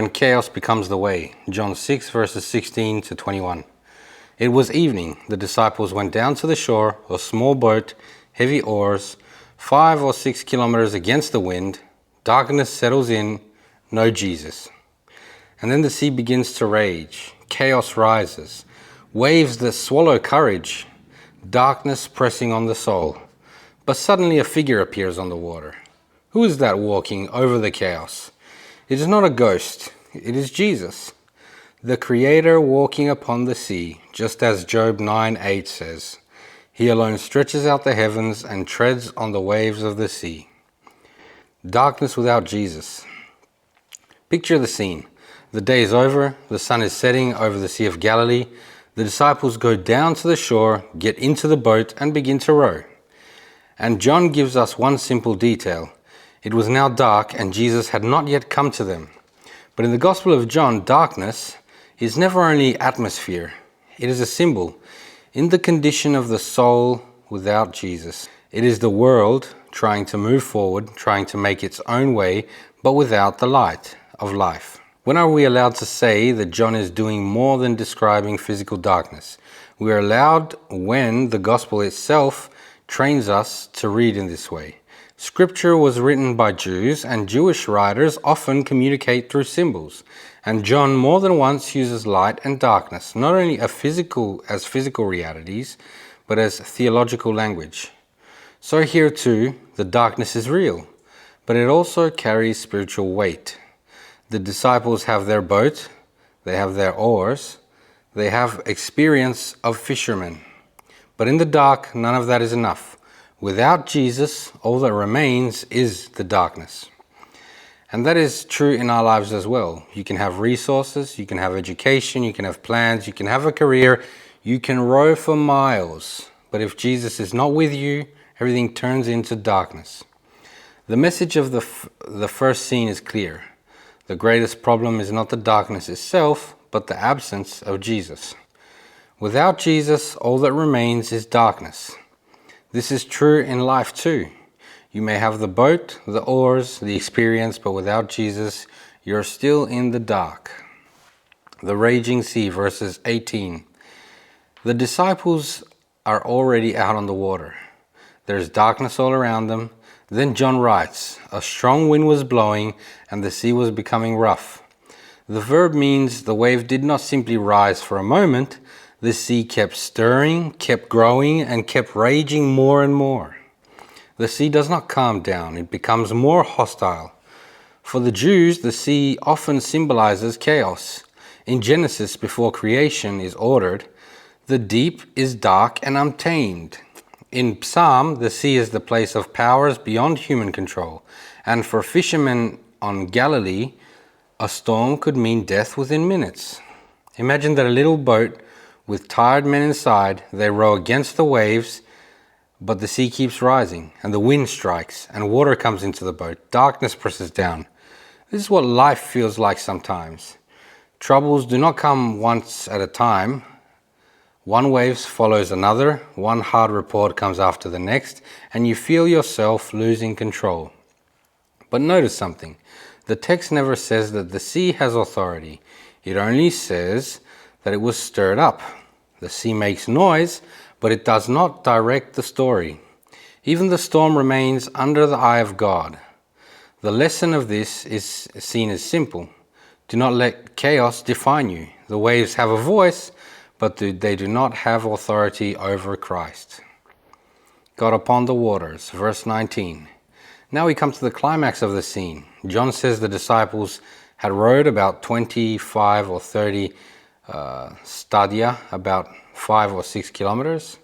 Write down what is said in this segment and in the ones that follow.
And chaos becomes the way. John 6 verses 16 to 21. It was evening. The disciples went down to the shore, a small boat, heavy oars, 5 or 6 kilometers against the wind. Darkness settles in, no Jesus. And then the sea begins to rage. Chaos rises. Waves that swallow courage. Darkness pressing on the soul. But suddenly a figure appears on the water. Who is that walking over the chaos? It is not a ghost. It is Jesus, the Creator walking upon the sea, just as Job 9:8 says. He alone stretches out the heavens and treads on the waves of the sea. Darkness without Jesus. Picture the scene. The day is over, the sun is setting over the Sea of Galilee. The disciples go down to the shore, get into the boat, and begin to row. And John gives us one simple detail. It was now dark, and Jesus had not yet come to them. But in the Gospel of John, darkness is never only atmosphere. It is a symbol in the condition of the soul without Jesus. It is the world trying to move forward, trying to make its own way, but without the light of life. When are we allowed to say that John is doing more than describing physical darkness? We are allowed when the Gospel itself trains us to read in this way. Scripture was written by Jews, and Jewish writers often communicate through symbols. And John more than once uses light and darkness, not only as physical realities, but as theological language. So here too, the darkness is real, but it also carries spiritual weight. The disciples have their boat, they have their oars, they have experience of fishermen. But in the dark, none of that is enough. Without Jesus, all that remains is the darkness. And that is true in our lives as well. You can have resources, you can have education, you can have plans, you can have a career, you can row for miles. But if Jesus is not with you, everything turns into darkness. The message of the first scene is clear. The greatest problem is not the darkness itself, but the absence of Jesus. Without Jesus, all that remains is darkness. This is true in life too. You may have the boat, the oars, the experience, but without Jesus, you're still in the dark. The raging sea, verses 18. The disciples are already out on the water. There's darkness all around them. Then John writes, a strong wind was blowing and the sea was becoming rough. The verb means the wave did not simply rise for a moment. The sea kept stirring, kept growing, and kept raging more and more. The sea does not calm down, it becomes more hostile. For the Jews, the sea often symbolizes chaos. In Genesis, before creation is ordered, the deep is dark and untamed. In Psalm, the sea is the place of powers beyond human control. And for fishermen on Galilee, a storm could mean death within minutes. Imagine that a little boat with tired men inside, they row against the waves, but the sea keeps rising, and the wind strikes, and water comes into the boat. Darkness presses down. This is what life feels like sometimes. Troubles do not come once at a time. One wave follows another, one hard report comes after the next, and you feel yourself losing control. But notice something. The text never says that the sea has authority. It only says that it was stirred up. The sea makes noise, but it does not direct the story. Even the storm remains under the eye of God. The lesson of this is seen as simple. Do not let chaos define you. The waves have a voice, but they do not have authority over Christ. God upon the waters, verse 19. Now we come to the climax of the scene. John says the disciples had rowed about 25 or 30 stadia, about 5 or 6 kilometers.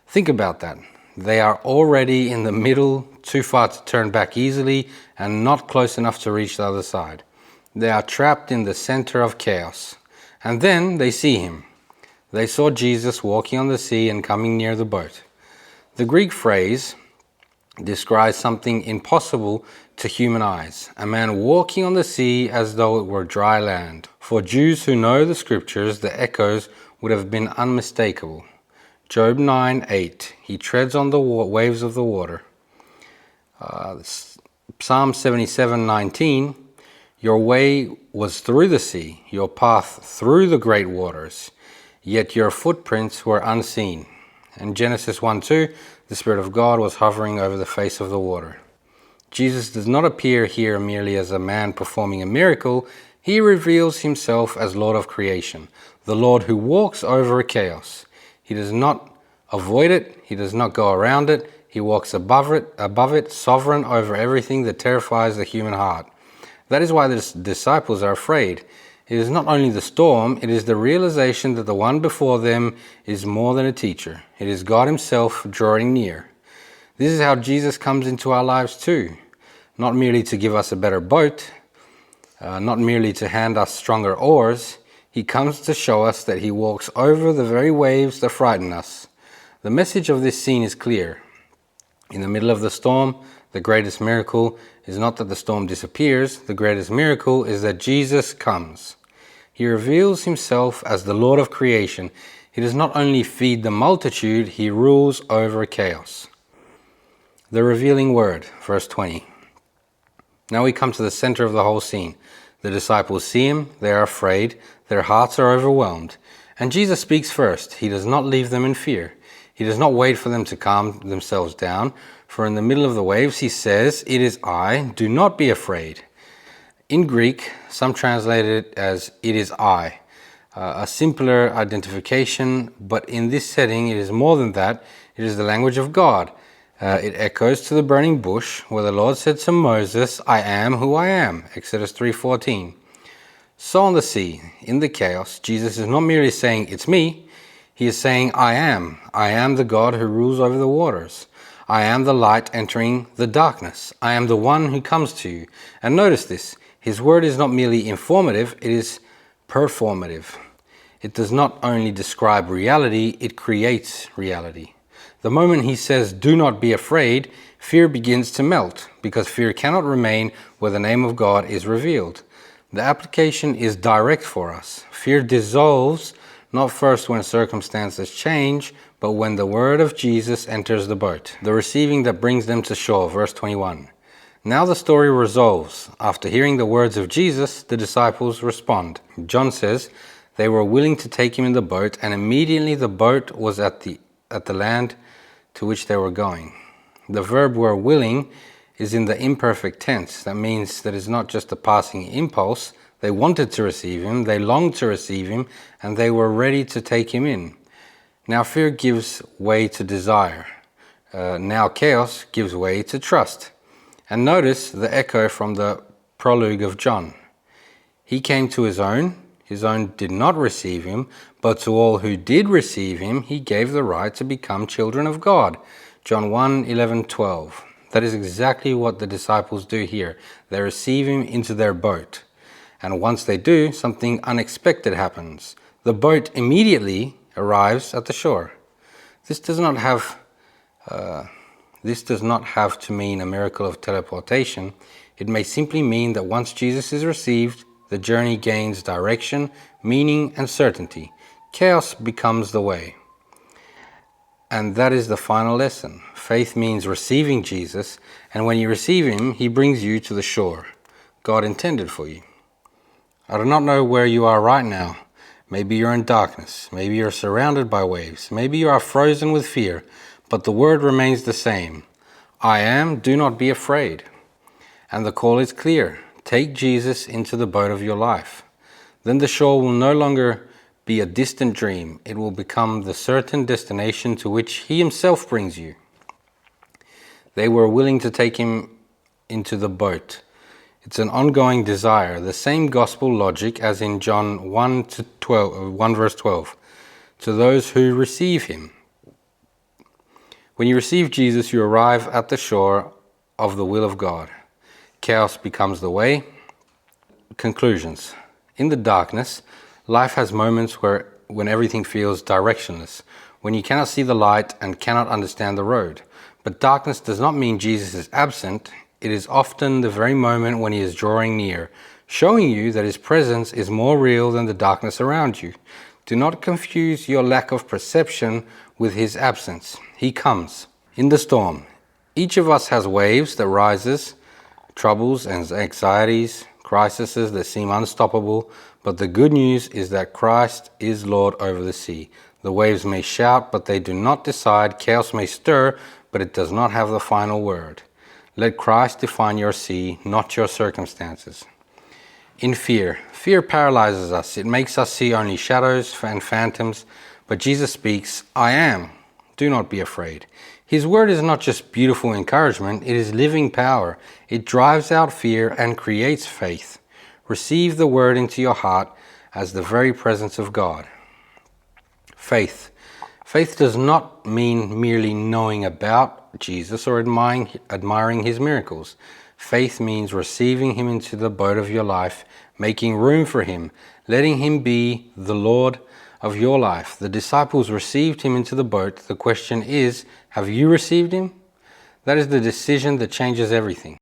Think about that. They are already in the middle, too far to turn back easily, and not close enough to reach the other side. They are trapped in the center of chaos. And then they see him. They saw Jesus walking on the sea and coming near the boat. The Greek phrase describes something impossible to human eyes. A man walking on the sea as though it were dry land. For Jews who know the scriptures, the echoes would have been unmistakable. Job 9:8. He treads on the waves of the water. Psalm 77:19. Your way was through the sea, your path through the great waters, yet your footprints were unseen. In Genesis 1:2, the Spirit of God was hovering over the face of the water. Jesus does not appear here merely as a man performing a miracle. He reveals himself as Lord of creation, the Lord who walks over chaos. He does not avoid it, he does not go around it, he walks above it, sovereign over everything that terrifies the human heart. That is why the disciples are afraid. It is not only the storm, it is the realization that the one before them is more than a teacher. It is God himself drawing near. This is how Jesus comes into our lives too. Not merely to give us a better boat, not merely to hand us stronger oars. He comes to show us that he walks over the very waves that frighten us. The message of this scene is clear. In the middle of the storm, the greatest miracle is not that the storm disappears. The greatest miracle is that Jesus comes. He reveals himself as the Lord of creation. He does not only feed the multitude, he rules over chaos. The revealing word, verse 20. Now we come to the center of the whole scene. The disciples see him, they are afraid, their hearts are overwhelmed. And Jesus speaks first. He does not leave them in fear. He does not wait for them to calm themselves down, for in the middle of the waves he says, "It is I, do not be afraid." In Greek, some translate it as "it is I," a simpler identification, but in this setting it is more than that. It is the language of God. It echoes to the burning bush where the Lord said to Moses, "I am who I am," Exodus 3:14. So on the sea, in the chaos, Jesus is not merely saying, "It's me." He is saying, I am the God who rules over the waters. I am the light entering the darkness. I am the one who comes to you. And notice this, his word is not merely informative, it is performative. It does not only describe reality, it creates reality. The moment he says, "Do not be afraid," fear begins to melt, because fear cannot remain where the name of God is revealed. The application is direct for us. Fear dissolves not first when circumstances change, but when the word of Jesus enters the boat. The receiving that brings them to shore, verse 21. Now the story resolves. After hearing the words of Jesus, the disciples respond. John says, they were willing to take him in the boat, and immediately the boat was at the land to which they were going. The verb "were willing" is in the imperfect tense. That means that it's not just a passing impulse. They wanted to receive him, they longed to receive him, and they were ready to take him in. Now fear gives way to desire. Now chaos gives way to trust. And notice the echo from the prologue of John. He came to his own did not receive him, but to all who did receive him, he gave the right to become children of God. John 1:11-12. That is exactly what the disciples do here. They receive him into their boat. And once they do, something unexpected happens. The boat immediately arrives at the shore. This does not have to mean a miracle of teleportation. It may simply mean that once Jesus is received, the journey gains direction, meaning, and certainty. Chaos becomes the way. And that is the final lesson. Faith means receiving Jesus, and when you receive him, he brings you to the shore God intended for you. I do not know where you are right now. Maybe you're in darkness. Maybe you're surrounded by waves. Maybe you are frozen with fear. But the word remains the same. I am, do not be afraid. And the call is clear. Take Jesus into the boat of your life. Then the shore will no longer be a distant dream. It will become the certain destination to which he himself brings you. They were willing to take him into the boat. It's an ongoing desire, the same gospel logic as in John 1 verse 12, to those who receive him. When you receive Jesus, you arrive at the shore of the will of God. Chaos becomes the way. Conclusions. In the darkness, life has moments when everything feels directionless, when you cannot see the light and cannot understand the road. But darkness does not mean Jesus is absent. It is often the very moment when he is drawing near, showing you that his presence is more real than the darkness around you. Do not confuse your lack of perception with his absence. He comes. In the storm, each of us has waves that rises, troubles and anxieties, crises that seem unstoppable, but the good news is that Christ is Lord over the sea. The waves may shout, but they do not decide. Chaos may stir, but it does not have the final word. Let Christ define your sea, not your circumstances. In fear. Fear paralyzes us. It makes us see only shadows and phantoms, but Jesus speaks, I am. Do not be afraid. His word is not just beautiful encouragement, it is living power. It drives out fear and creates faith. Receive the word into your heart as the very presence of God. Faith. Faith does not mean merely knowing about Jesus or admiring his miracles. Faith means receiving him into the boat of your life, making room for him, letting him be the Lord of your life. The disciples received him into the boat. The question is, have you received him? That is the decision that changes everything.